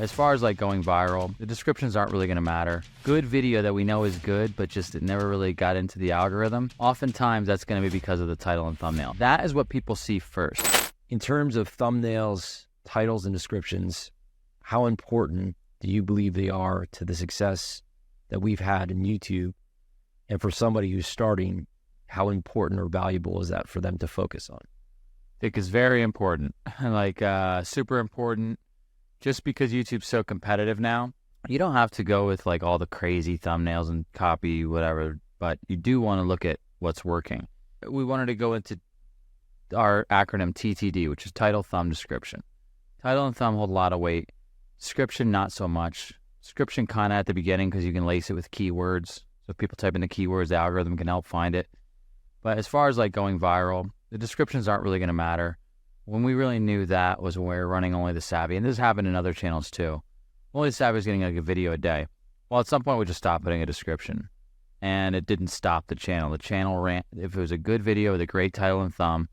As far as like going viral, the descriptions aren't really going to matter. Good video that we know is good, but just it never really got into the algorithm. Oftentimes that's going to be because of the title and thumbnail. That is what people see first. In terms of thumbnails, titles, and descriptions, how important do you believe they are to the success that we've had in YouTube? And for somebody who's starting, how important or valuable is that for them to focus on? I think it's very important, like super important. Just because YouTube's so competitive now, you don't have to go with like all the crazy thumbnails and copy, whatever, but you do want to look at what's working. We wanted to go into our acronym TTD, which is title, thumb, description. Title and thumb hold a lot of weight. Description, not so much. Description kind of at the beginning because you can lace it with keywords. So if people type in the keywords, the algorithm can help find it. But as far as like going viral, the descriptions aren't really going to matter. When we really knew that was when we were running Only the Savvy, and this happened in other channels too. Only the Savvy was getting like a video a day. Well, at some point we just stopped putting a description, and it didn't stop the channel. The channel ran, if it was a good video with a great title and thumb,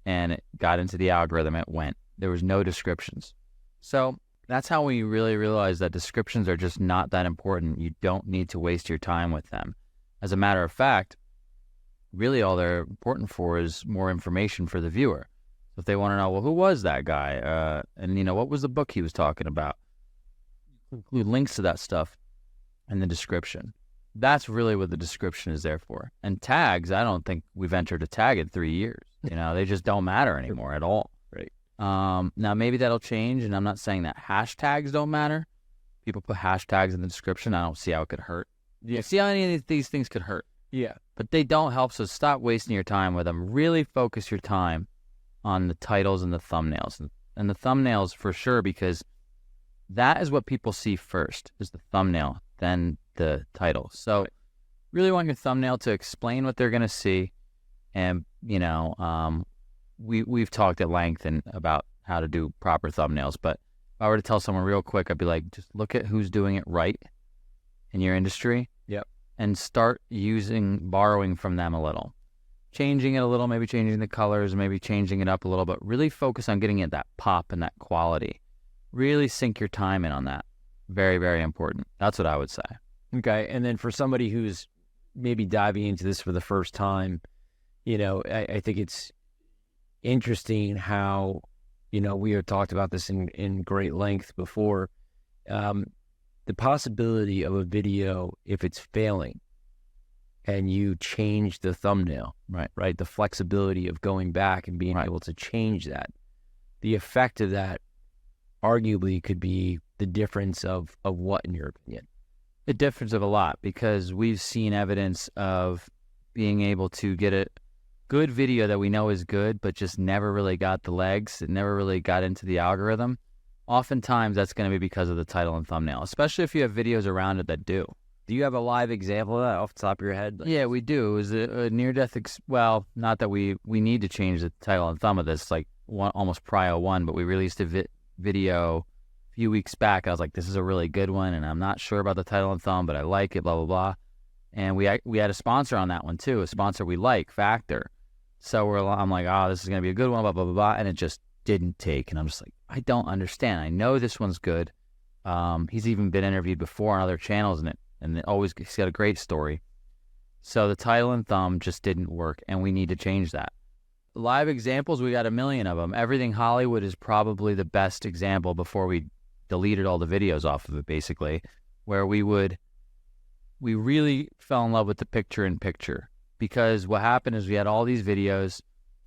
and it got into the algorithm, it went. There was no descriptions. So that's how we really realized that descriptions are just not that important. You don't need to waste your time with them. As a matter of fact, really all they're important for is more information for the viewer. So if they want to know, well, who was that guy? And, you know, what was the book he was talking about? Include links to that stuff in the description. That's really what the description is there for. And tags, I don't think we've entered a tag in 3 years. You know, they just don't matter anymore at all. Right. Now, maybe that'll change, and I'm not saying that hashtags don't matter. People put hashtags in the description. I don't see how it could hurt. Yeah. See how any of these things could hurt. Yeah. But they don't help, so stop wasting your time with them. Really focus your time on the titles and the thumbnails. And the thumbnails for sure, because that is what people see first, is the thumbnail, then the title. So really want your thumbnail to explain what they're going to see. And, you know, we've talked at length about how to do proper thumbnails. But if I were to tell someone real quick, I'd be like, just look at who's doing it right in your industry. Yep. And start borrowing from them a little. Changing it a little, maybe changing the colors, maybe changing it up a little, but really focus on getting it that pop and that quality. Really sink your time in on that. Very, very important. That's what I would say. Okay. And then for somebody who's maybe diving into this for the first time, you know, I think it's interesting how, you know, we have talked about this in great length before. The possibility of a video, if it's failing, and you change the thumbnail, right? The flexibility of going back and being able to change that. The effect of that arguably could be the difference of what, in your opinion? The difference of a lot, because we've seen evidence of being able to get a good video that we know is good, but just never really got the legs. It never really got into the algorithm. Oftentimes that's going to be because of the title and thumbnail, especially if you have videos around it that do. Do you have a live example of that off the top of your head? Yeah, we do. It was a near-death, well, not that we need to change the title and thumb of this, like almost prio one, but we released a video a few weeks back. I was like, this is a really good one, and I'm not sure about the title and thumb, but I like it, blah, blah, blah. And we had a sponsor on that one too, a sponsor we like, Factor. So I'm like, oh, this is going to be a good one, blah, blah, blah, blah, and it just didn't take. And I'm just like, I don't understand. I know this one's good. He's even been interviewed before on other channels, and he's got a great story. So the title and thumb just didn't work, and we need to change that. Live examples, we got a million of them. Everything Hollywood is probably the best example before we deleted all the videos off of it, basically, where we really fell in love with the picture-in-picture. Because what happened is we had all these videos,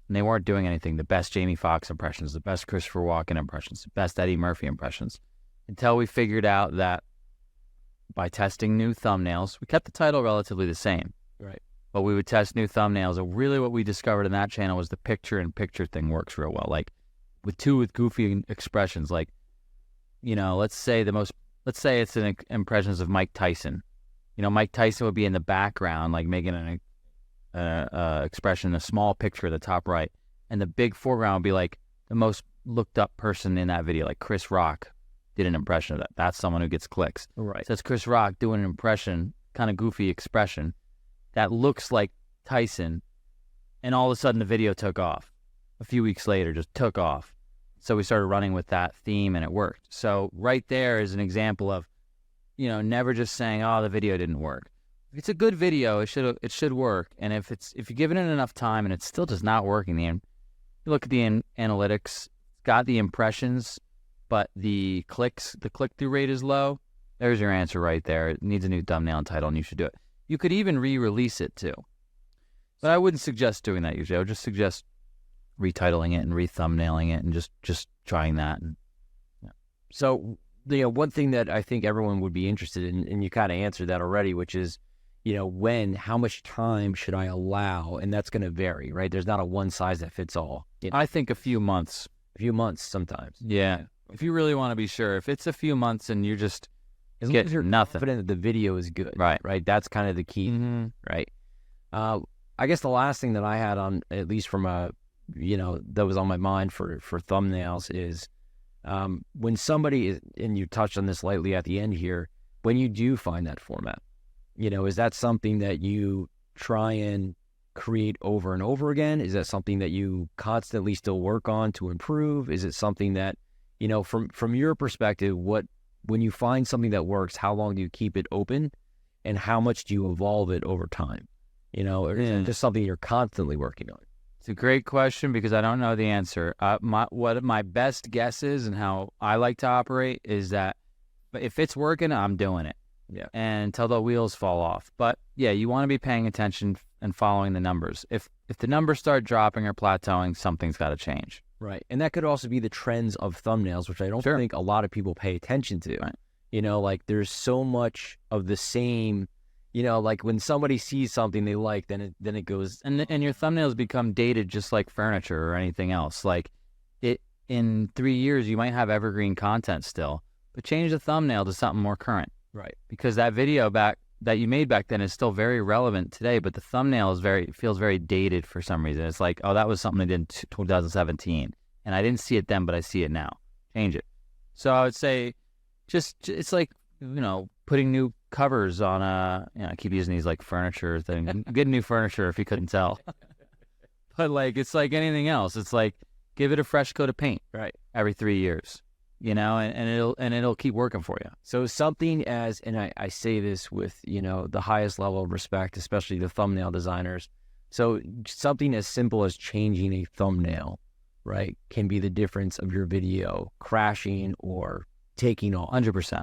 and they weren't doing anything. The best Jamie Foxx impressions, the best Christopher Walken impressions, the best Eddie Murphy impressions, until we figured out that by testing new thumbnails, we kept the title relatively the same. Right. But we would test new thumbnails. And really what we discovered in that channel was the picture-in-picture thing works real well. Like with goofy expressions, like, you know, let's say it's an impressions of Mike Tyson. You know, Mike Tyson would be in the background, like making an expression, a small picture at the top right. And the big foreground would be like the most looked up person in that video, like Chris Rock did an impression of that. That's someone who gets clicks. Right. So that's Chris Rock doing an impression, kind of goofy expression that looks like Tyson, and all of a sudden the video took off. A few weeks later, just took off. So we started running with that theme and it worked. So right there is an example of, never just saying, oh, the video didn't work. If it's a good video, it should work. And if you're giving it enough time and it's still just not working, you look at the analytics, got the impressions, but the click-through rate is low. There's your answer right there. It needs a new thumbnail and title, and you should do it. You could even re-release it too. But I wouldn't suggest doing that usually. I would just suggest retitling it and re-thumbnailing it and just trying that. So, one thing that I think everyone would be interested in, and you kind of answered that already, which is, how much time should I allow? And that's going to vary, right? There's not a one size that fits all. I think a few months. A few months sometimes. Yeah. If you really want to be sure. If it's a few months and you're just as long get as you're nothing. confident that the video is good. Right. Right. That's kind of the key. Mm-hmm. Right. I guess the last thing that I had on, at least from that was on my mind for thumbnails is when somebody is, and you touched on this lightly at the end here, when you do find that format, is that something that you try and create over and over again? Is that something that you constantly still work on to improve? Is it something that, from your perspective, when you find something that works, how long do you keep it open and how much do you evolve it over time? Or is it just something you're constantly working on? It's a great question because I don't know the answer. What my best guess is and how I like to operate is that if it's working, I'm doing it. Yeah. And until the wheels fall off. But yeah, you want to be paying attention and following the numbers. If the numbers start dropping or plateauing, something's got to change. Right. And that could also be the trends of thumbnails, which I don't think a lot of people pay attention to. Right. There's so much of the same, like when somebody sees something they like, then it goes. And your thumbnails become dated just like furniture or anything else. Like in 3 years, you might have evergreen content still, but change the thumbnail to something more current. Right. Because that video that you made back then is still very relevant today, but the thumbnail feels very dated for some reason. It's like, oh, that was something I did in 2017, and I didn't see it then, but I see it now. Change it. So I would say, it's like putting new covers on I keep using these like furniture thing. Get new furniture if you couldn't tell. But it's like anything else. It's like give it a fresh coat of paint. Right. Every 3 years. And it'll keep working for you. So something as, and I say this with, the highest level of respect, especially the thumbnail designers. So something as simple as changing a thumbnail, right, can be the difference of your video crashing or taking off. 100%.